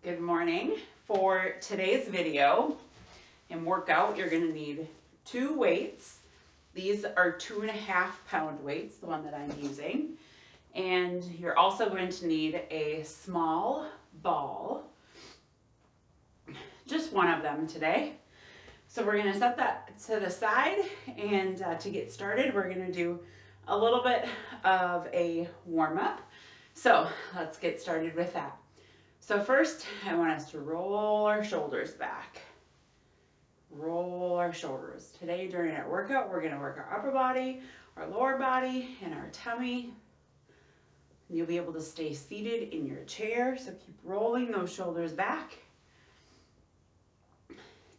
Good morning. For today's video and workout, you're going to need 2 weights. These are 2.5 pound weights, the one that I'm using. And you're also going to need a small ball, just one of them today. So we're going to set that to the side, and to get started, we're going to do a little bit of a warm-up. So let's get started with that. So first, I want us to roll our shoulders back. Roll our shoulders. Today during our workout, we're going to work our upper body, our lower body, and our tummy. And you'll be able to stay seated in your chair, so keep rolling those shoulders back.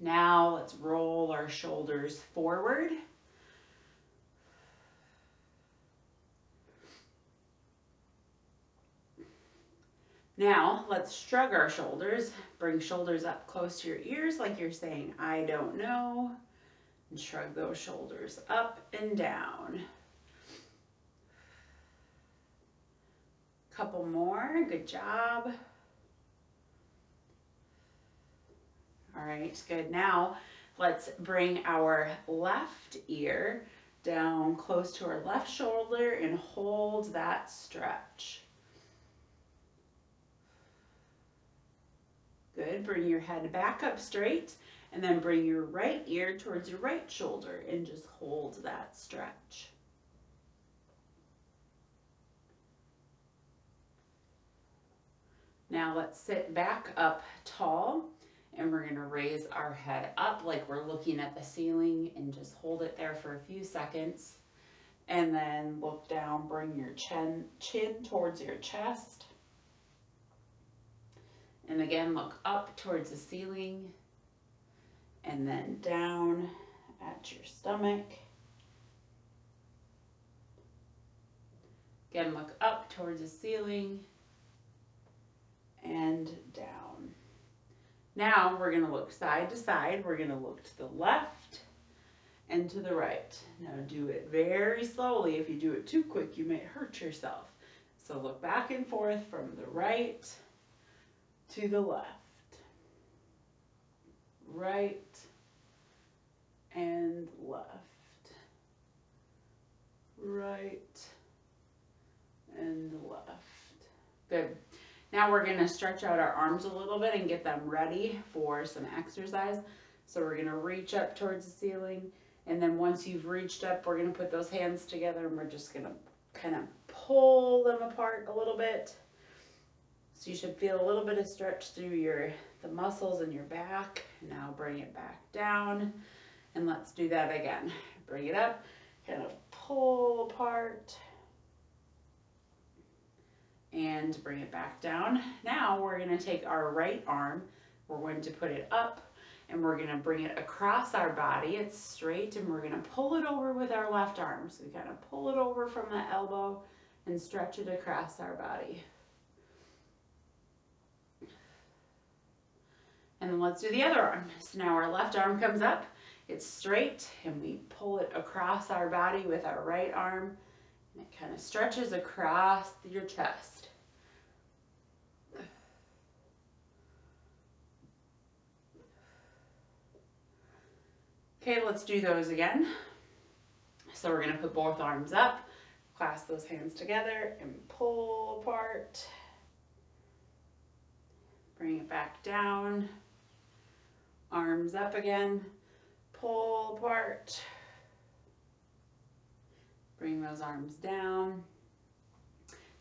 Now let's roll our shoulders forward. Now let's shrug our shoulders. Bring shoulders up close to your ears like you're saying, I don't know. And shrug those shoulders up and down. Couple more, good job. All right, good. Now let's bring our left ear down close to our left shoulder and hold that stretch. Good, bring your head back up straight and then bring your right ear towards your right shoulder and just hold that stretch. Now let's sit back up tall, and we're going to raise our head up like we're looking at the ceiling and just hold it there for a few seconds. And then look down, bring your chin towards your chest. And again, look up towards the ceiling and then down at your stomach. Again, look up towards the ceiling and down. Now we're going to look side to side. We're going to look to the left and to the right. Now do it very slowly. If you do it too quick, you may hurt yourself. So look back and forth from the right to the left. Right and left. Right and left. Good. Now we're going to stretch out our arms a little bit and get them ready for some exercise. So we're going to reach up towards the ceiling, and then once you've reached up, we're going to put those hands together and we're just going to kind of pull them apart a little bit. So you should feel a little bit of stretch through the muscles in your back. Now bring it back down, and let's do that again. Bring it up, kind of pull apart, and bring it back down. Now we're going to take our right arm, we're going to put it up, and we're going to bring it across our body. It's straight, and we're going to pull it over with our left arm. So we kind of pull it over from the elbow and stretch it across our body. And then let's do the other arm. So now our left arm comes up, it's straight, and we pull it across our body with our right arm, and it kind of stretches across your chest. Okay, let's do those again. So we're going to put both arms up, clasp those hands together, and pull apart. Bring it back down. Arms up again, pull apart. Bring those arms down.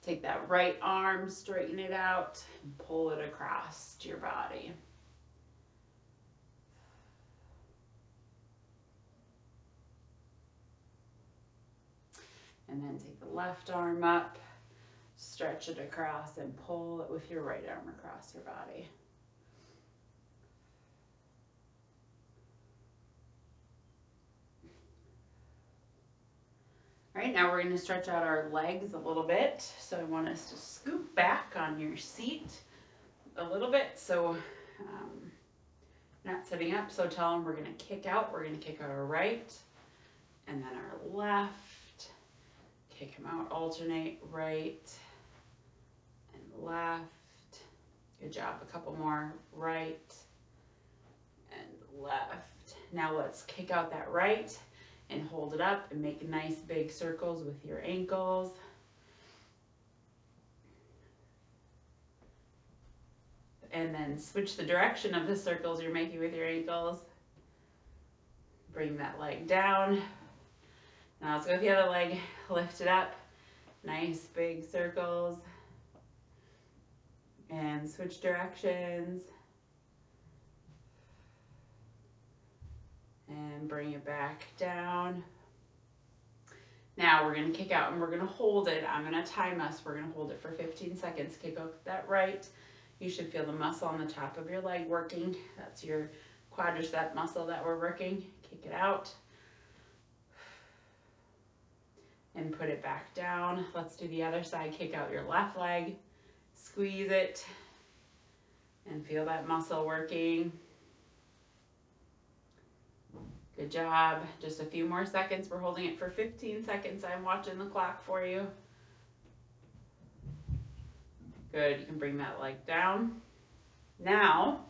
Take that right arm, straighten it out, and pull it across your body. And then take the left arm up, stretch it across, and pull it with your right arm across your body. All right, now we're going to stretch out our legs a little bit. So I want us to scoop back on your seat a little bit. So not sitting up so tall, and we're going to kick out. We're going to kick out our right and then our left. Kick them out, alternate right and left. Good job. A couple more. Right and left. Now let's kick out that right and hold it up and make nice big circles with your ankles. And then switch the direction of the circles you're making with your ankles. Bring that leg down. Now let's go with the other leg. Lift it up. Nice big circles. And switch directions. And bring it back down. Now we're going to kick out and we're going to hold it. I'm going to time us. We're going to hold it for 15 seconds. Kick out that right. You should feel the muscle on the top of your leg working. That's your quadricep muscle that we're working. Kick it out. And put it back down. Let's do the other side. Kick out your left leg. Squeeze it. And feel that muscle working. Good job. Just a few more seconds. We're holding it for 15 seconds. I'm watching the clock for you. Good. You can bring that leg down. Now,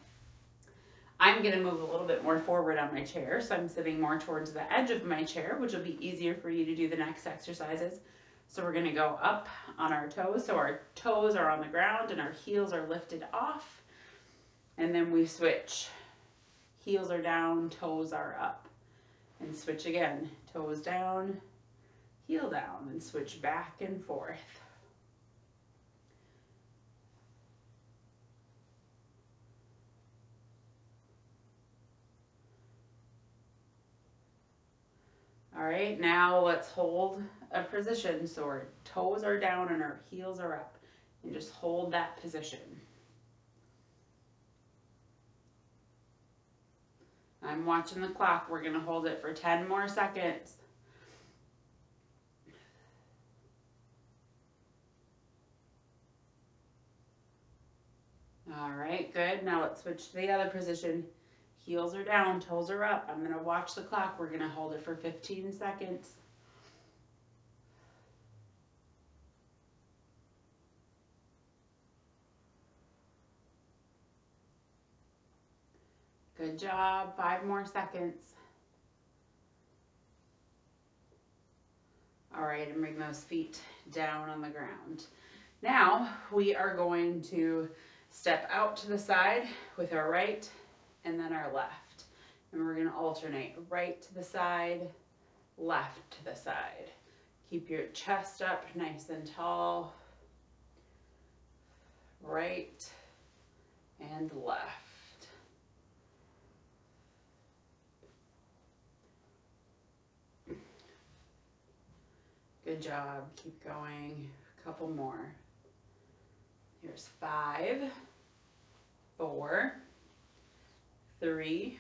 I'm going to move a little bit more forward on my chair. So I'm sitting more towards the edge of my chair, which will be easier for you to do the next exercises. So we're going to go up on our toes. So our toes are on the ground and our heels are lifted off. And then we switch. Heels are down, toes are up. And switch again. Toes down, heel down, and switch back and forth. All right, now let's hold a position. So our toes are down and our heels are up. And just hold that position. I'm watching the clock. We're going to hold it for 10 more seconds. All right, good. Now let's switch to the other position. Heels are down, toes are up. I'm going to watch the clock. We're going to hold it for 15 seconds. Good job. 5 more seconds. All right, and bring those feet down on the ground. Now we are going to step out to the side with our right and then our left. And we're going to alternate right to the side, left to the side. Keep your chest up nice and tall. Right and left. Good job. Keep going. A couple more. Here's 5, 4, 3,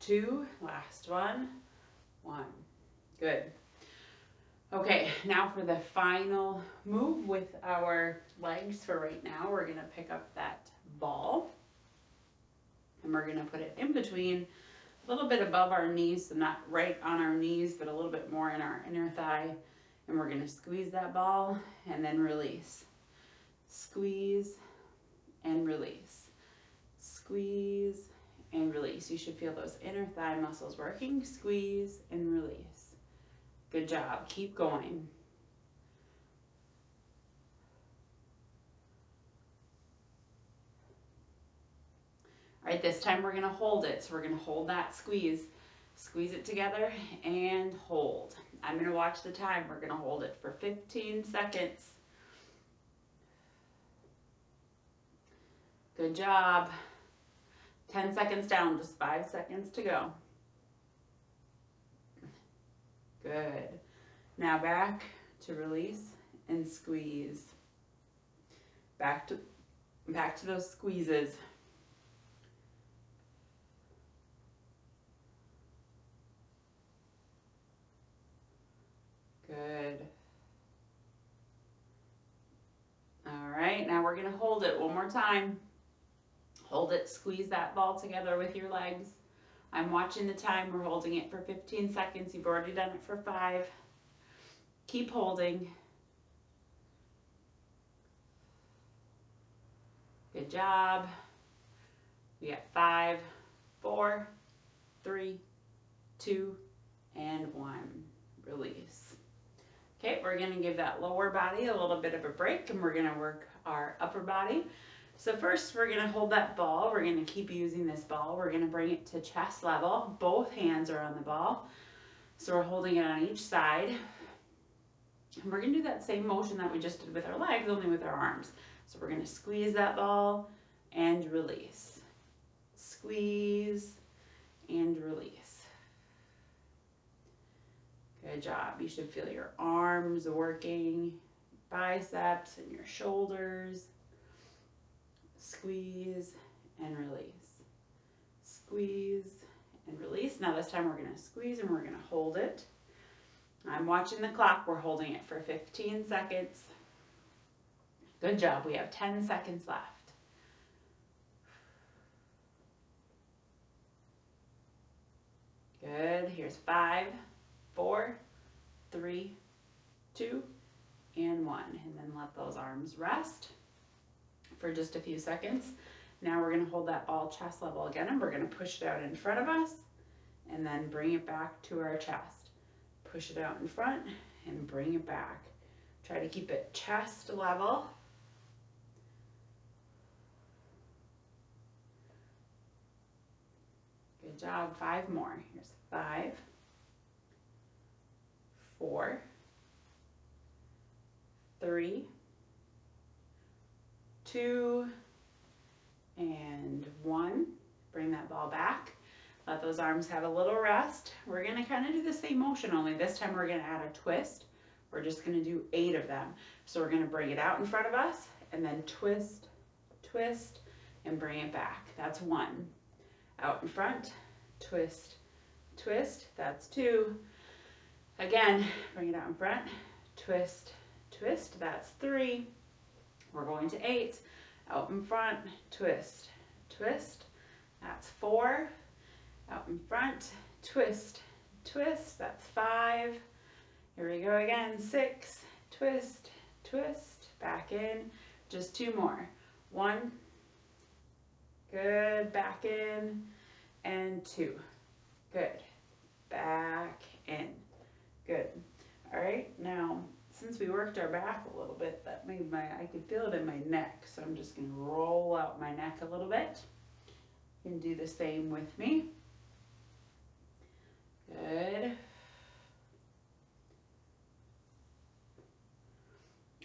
2, last one, 1. Good. Okay, now for the final move with our legs for right now, we're going to pick up that ball and we're going to put it in between, a little bit above our knees, so not right on our knees, but a little bit more in our inner thigh. And we're going to squeeze that ball and then release. Squeeze and release. Squeeze and release. You should feel those inner thigh muscles working. Squeeze and release. Good job. Keep going. All right, this time we're going to hold it. So we're going to hold that squeeze. Squeeze it together and hold. I'm going to watch the time. We're going to hold it for 15 seconds. Good job. 10 seconds down, just 5 seconds to go. Good. Now back to release and squeeze. Back to those squeezes. Good. All right, now we're going to hold it one more time. Hold it, squeeze that ball together with your legs. I'm watching the time. We're holding it for 15 seconds. You've already done it for 5. Keep holding. Good job. We got 5, 4, 3, 2, and 1. Release. Okay, we're gonna give that lower body a little bit of a break and we're gonna work our upper body. So first we're gonna hold that ball. We're gonna keep using this ball. We're gonna bring it to chest level. Both hands are on the ball. So we're holding it on each side. And we're gonna do that same motion that we just did with our legs, only with our arms. So we're gonna squeeze that ball and release. Squeeze and release. Good job. You should feel your arms working, biceps and your shoulders. Squeeze and release. Squeeze and release. Now this time we're going to squeeze and we're going to hold it. I'm watching the clock. We're holding it for 15 seconds. Good job. We have 10 seconds left. Good. Here's 5, 4, 3, 2, and 1. And then let those arms rest for just a few seconds. Now we're going to hold that ball chest level again, and we're going to push it out in front of us and then bring it back to our chest. Push it out in front and bring it back. Try to keep it chest level. Good job. 5 more. Here's 5, 4, 3, 2, and 1. Bring that ball back. Let those arms have a little rest. We're going to kind of do the same motion, only this time we're going to add a twist. We're just going to do 8 of them. So we're going to bring it out in front of us and then twist, twist, and bring it back. That's 1. Out in front, twist, twist. That's 2. Again, bring it out in front, twist, twist. That's 3. We're going to 8. Out in front, twist, twist. That's 4. Out in front, twist, twist. That's 5. Here we go again. 6, twist, twist. Back in. Just 2 more. 1. Good. Back in. And 2. Good. Back in. Good. All right. Now, since we worked our back a little bit, that made I could feel it in my neck. So I'm just going to roll out my neck a little bit. You can do the same with me. Good.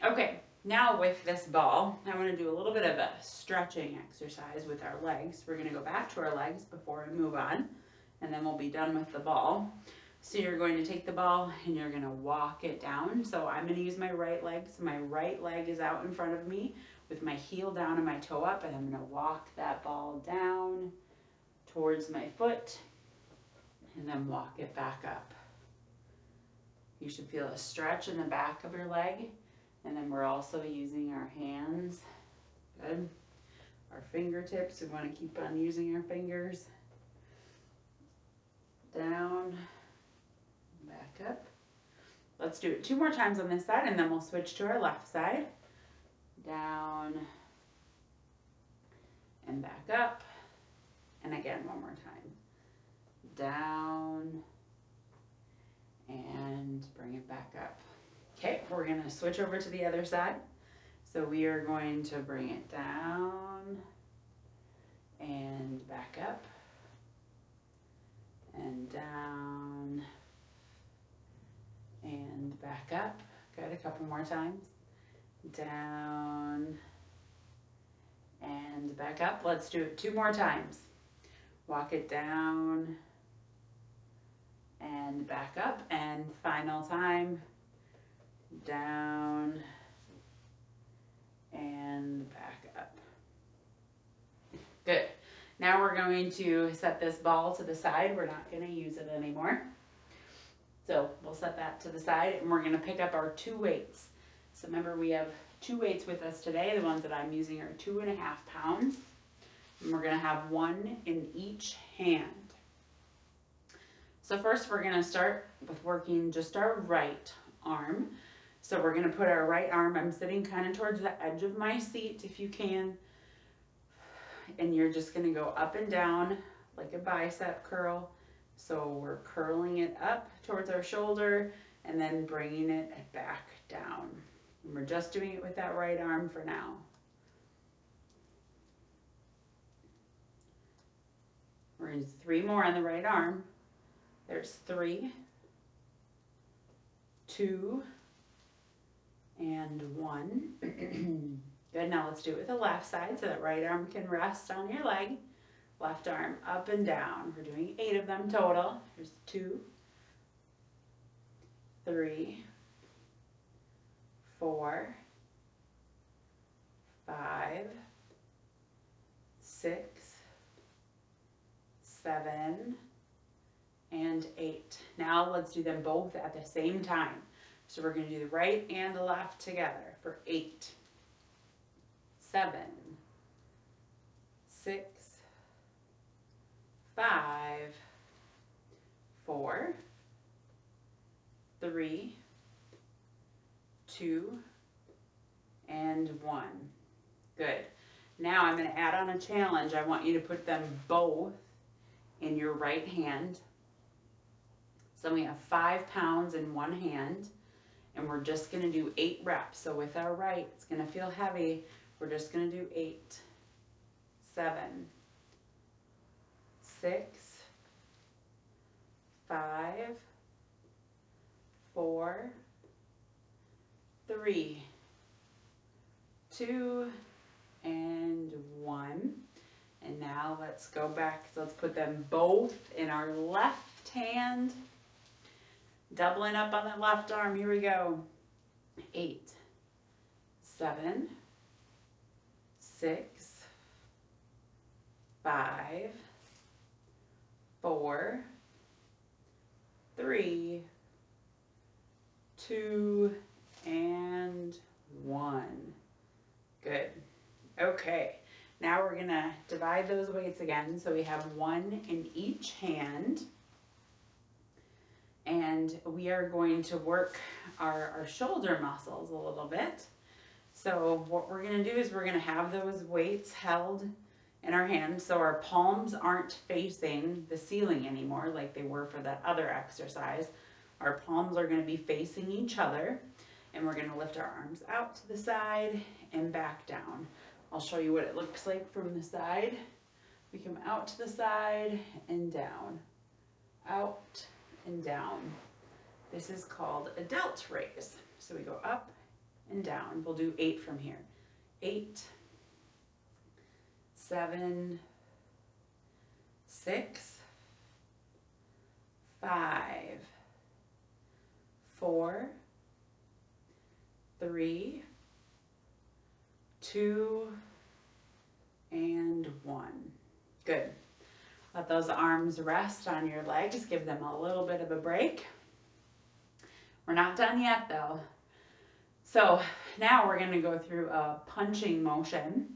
Okay, now with this ball, I want to do a little bit of a stretching exercise with our legs. We're going to go back to our legs before we move on, and then we'll be done with the ball. So you're going to take the ball and you're going to walk it down. So I'm going to use my right leg. So my right leg is out in front of me with my heel down and my toe up, and I'm going to walk that ball down towards my foot and then walk it back up. You should feel a stretch in the back of your leg. And then we're also using our hands. Good. Our fingertips, we want to keep on using our fingers. Down, back up. Let's do it 2 more times on this side and then we'll switch to our left side. Down and back up. And again, 1 more time. Down and bring it back up. Okay, we're going to switch over to the other side. So we are going to bring it down and back up and down and back up. Good, a couple more times. Down and back up. Let's do it 2 more times. Walk it down and back up, and final time. Down and back up. Good. Now we're going to set this ball to the side. We're not going to use it anymore. So we'll set that to the side and we're going to pick up our 2 weights. So remember, we have 2 weights with us today. The ones that I'm using are 2.5 pounds. And we're going to have 1 in each hand. So first we're going to start with working just our right arm. So we're going to put our right arm, I'm sitting kind of towards the edge of my seat if you can. and you're just gonna go up and down like a bicep curl. So we're curling it up towards our shoulder and then bringing it back down. And we're just doing it with that right arm for now. We're gonna do 3 more on the right arm. There's 3, 2, and 1. Good, now let's do it with the left side so that right arm can rest on your leg. Left arm up and down. We're doing 8 of them total. Here's 2, 3, 4, 5, 6, 7, and 8. Now let's do them both at the same time. So we're going to do the right and the left together for 8, 7, 6, 5, 4, 3, 2, and 1. Good. Now I'm going to add on a challenge. I want you to put them both in your right hand. So we have 5 pounds in one hand, and we're just going to do 8 reps. So with our right, it's going to feel heavy. We're just going to do 8, 7, 6, 5, 4, 3, 2, and 1. And now let's go back. So let's put them both in our left hand. Doubling up on that left arm. Here we go. 8, 7, 6, 5, 4, 3, 2, and 1. Good. Okay. Now we're going to divide those weights again. So we have 1 in each hand. And we are going to work our shoulder muscles a little bit. So what we're going to do is we're going to have those weights held in our hands so our palms aren't facing the ceiling anymore like they were for that other exercise. Our palms are going to be facing each other, and we're going to lift our arms out to the side and back down. I'll show you what it looks like from the side. We come out to the side and down, out and down. This is called a delt raise. So we go up and down. We'll do 8 from here. 8, 7, 6, 5, 4, 3, 2, and 1. Good. Let those arms rest on your legs. Give them a little bit of a break. We're not done yet though. So now we're going to go through a punching motion,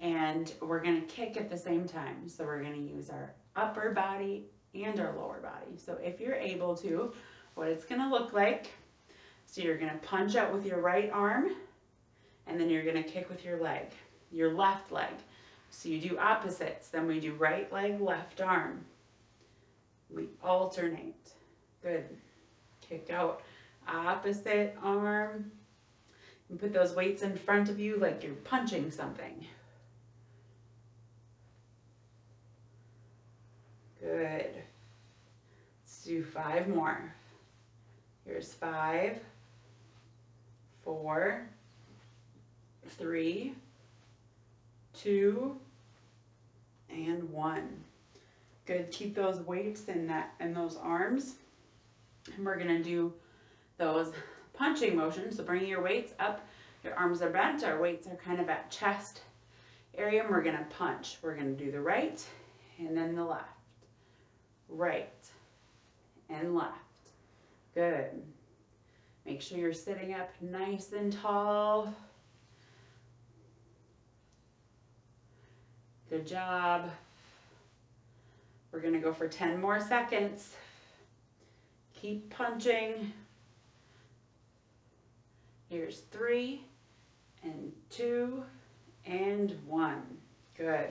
and we're going to kick at the same time. So we're going to use our upper body and our lower body. So if you're able to, what it's going to look like, so you're going to punch out with your right arm, and then you're going to kick with your leg, your left leg. So you do opposites. Then we do right leg, left arm. We alternate. Good. Kick out, opposite arm. And put those weights in front of you like you're punching something. Good. Let's do 5 more. Here's 5, 4, 3, 2, and 1. Good. Keep those weights in those arms. And we're going to do those punching motions. So bring your weights up. Your arms are bent. Our weights are kind of at chest area. And we're going to punch. We're going to do the right and then the left. Right and left. Good. Make sure you're sitting up nice and tall. Good job. We're going to go for 10 more seconds. Keep punching. Here's 3 and 2 and 1. Good.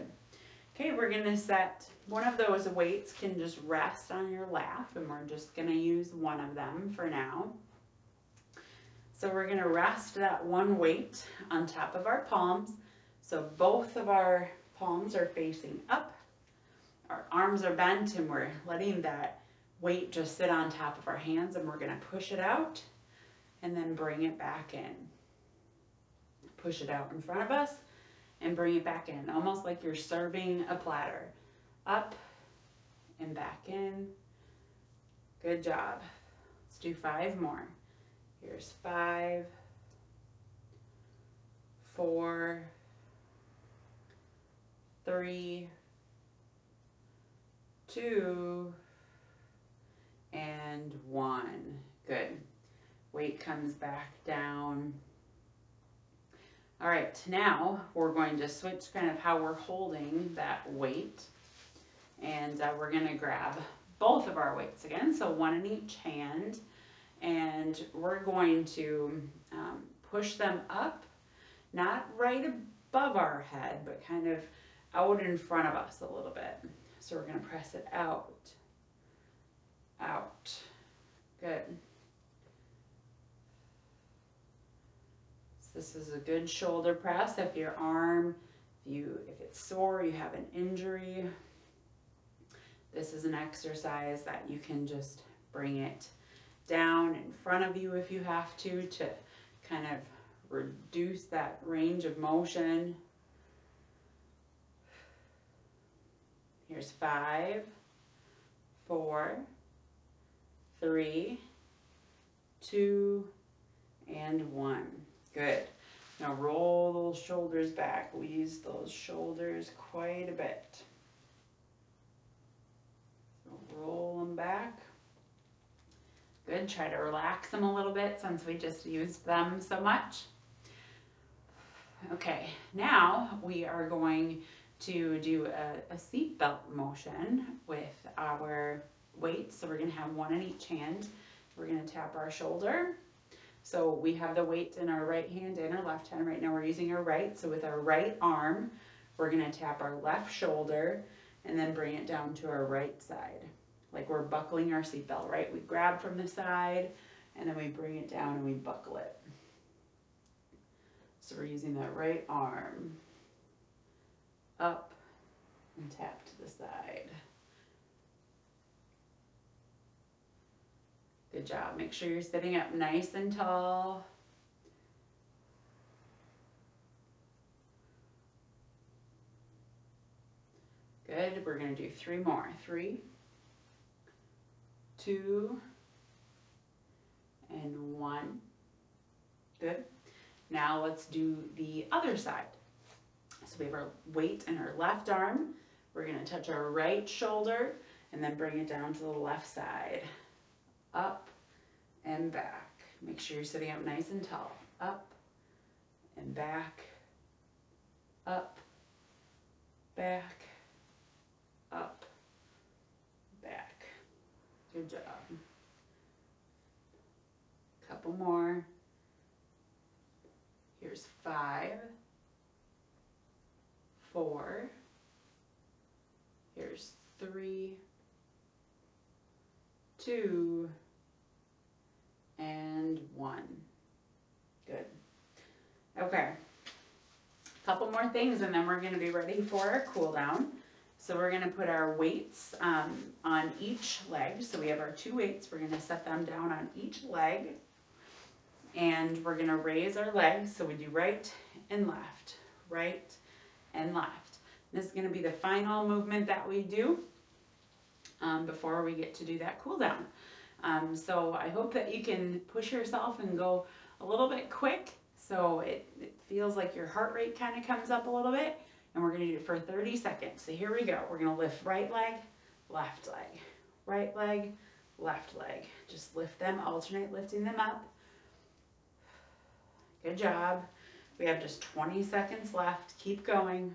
Okay, we're gonna set one of those weights can just rest on your lap, and we're just gonna use one of them for now. So we're gonna rest that one weight on top of our palms. So both of our palms are facing up. Our arms are bent and we're letting that weight just sit on top of our hands, and we're gonna push it out and then bring it back in. Push it out in front of us and bring it back in, almost like you're serving a platter. Up and back in. Good job. Let's do 5 more. Here's 5, 4, 3, 2, and 1. Good. Weight comes back down. All right, now we're going to switch kind of how we're holding that weight. And we're gonna grab both of our weights again, so one in each hand. And we're going to push them up, not right above our head, but kind of out in front of us a little bit. So we're gonna press it out, out. Good. So this is a good shoulder press. If your arm, if it's sore, you have an injury, this is an exercise that you can just bring it down in front of you if you have to kind of reduce that range of motion. Here's 5, 4, 3, 2, and 1. Good. Now roll those shoulders back. We use those shoulders quite a bit. So roll them back. Good. Try to relax them a little bit since we just used them so much. Okay, now we are going to do a seat belt motion with our weights. So we're going to have one in each hand. We're going to tap our shoulder. So we have the weight in our right hand and our left hand. Right now we're using our right. So with our right arm, we're going to tap our left shoulder and then bring it down to our right side. Like we're buckling our seatbelt, right? We grab from the side and then we bring it down and we buckle it. So we're using that right arm up and tap to the side. Good job. Make sure you're sitting up nice and tall. Good. We're going to do 3 more. 3, 2, and 1. Good. Now let's do the other side. So we have our weight in our left arm. We're going to touch our right shoulder and then bring it down to the left side. Up and back. Make sure you're sitting up nice and tall. Up and back. Up, back, up, back. Good job. Couple more. Here's 5, 4. Here's 3, 2, and 1. Good. Okay. Couple more things and then we're going to be ready for our cool down. So we're going to put our weights on each leg. So we have our 2 weights. We're going to set them down on each leg. And we're going to raise our legs. So we do right and left, right and left. This is going to be the final movement that we do before we get to do that cool down. So I hope that you can push yourself and go a little bit quick so it feels like your heart rate kind of comes up a little bit. And we're going to do it for 30 seconds. So here we go. We're going to lift right leg, left leg, right leg, left leg. Just lift them, alternate lifting them up. Good job. We have just 20 seconds left. Keep going.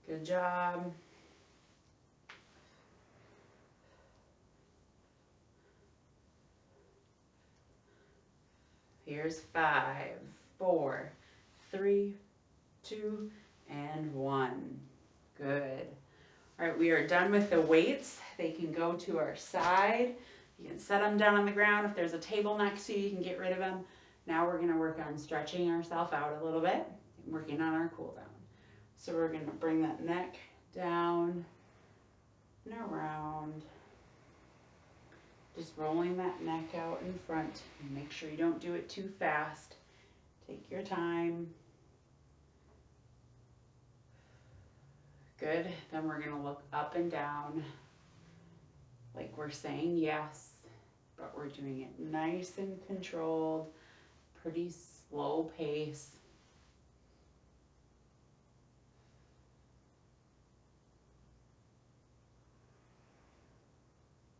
Good job. Here's 5, 4, 3, 2, and 1. Good. All right, we are done with the weights. They can go to our side. You can set them down on the ground. If there's a table next to you, you can get rid of them. Now we're gonna work on stretching ourselves out a little bit and working on our cool down. So we're gonna bring that neck down and around. Just rolling that neck out in front. Make sure you don't do it too fast. Take your time. Good. Then we're gonna look up and down like we're saying yes, but we're doing it nice and controlled, pretty slow pace.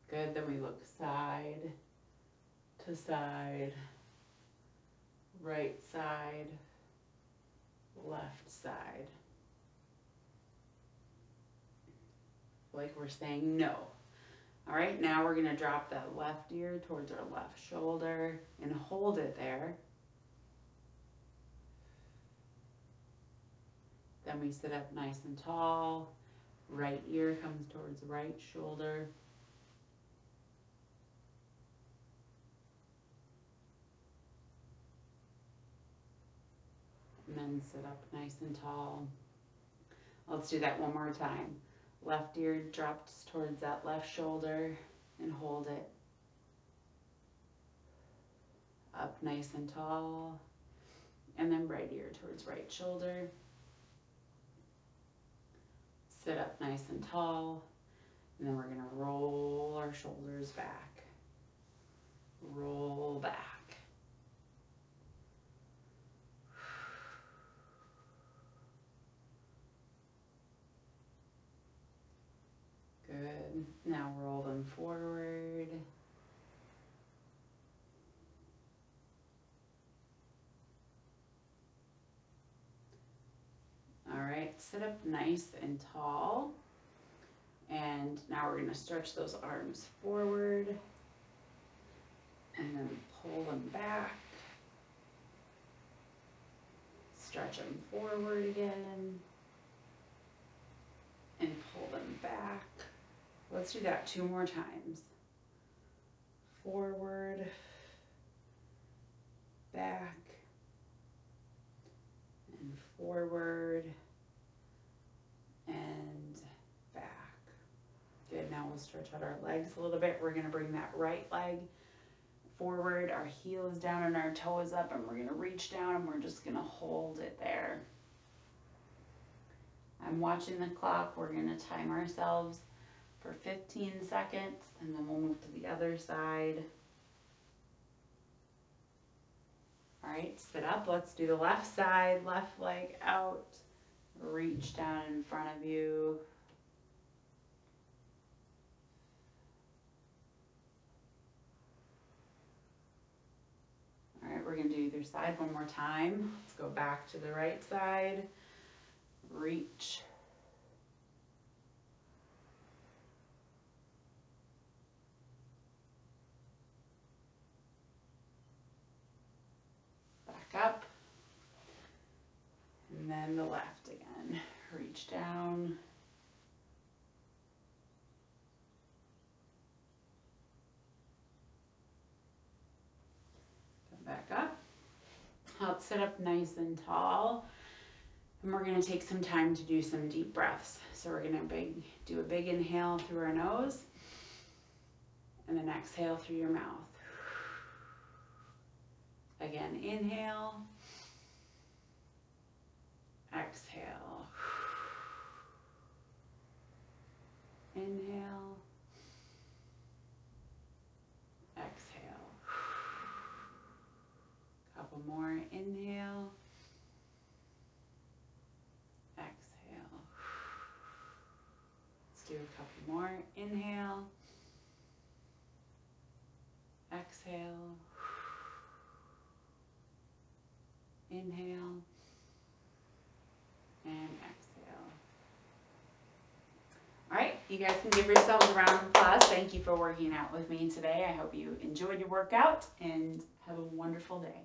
Good. Then we look side to side, right side, left side. Like we're saying no. All right, now we're gonna drop that left ear towards our left shoulder and hold it there. Then we sit up nice and tall. Right ear comes towards right shoulder. And then sit up nice and tall. Let's do that one more time. Left ear drops towards that left shoulder and hold it. Up nice and tall. And then right ear towards right shoulder. Sit up nice and tall. And then we're gonna roll our shoulders back. Roll back. Good. Now roll them forward. All right, sit up nice and tall. And now we're gonna stretch those arms forward and then pull them back. Stretch them forward again and pull them back. Let's do that 2 more times. Forward, back, and forward, and back. Good, now we'll stretch out our legs a little bit. We're gonna bring that right leg forward, our heel is down and our toe is up, and we're gonna reach down and we're just gonna hold it there. I'm watching the clock. We're gonna time ourselves for 15 seconds and then we'll move to the other side. All right, sit up. Let's do the left side, left leg out. Reach down in front of you. All right, we're gonna do either side one more time. Let's go back to the right side. Reach. Back up. And then the left again. Reach down. Come back up. Let's sit up nice and tall. And we're gonna take some time to do some deep breaths. So we're gonna do a big inhale through our nose and then exhale through your mouth. Again, inhale, exhale, inhale, exhale. Couple more, inhale, exhale. Let's do a couple more, inhale, exhale, inhale, and exhale. All right, you guys can give yourselves a round of applause. Thank you for working out with me today. I hope you enjoyed your workout and have a wonderful day.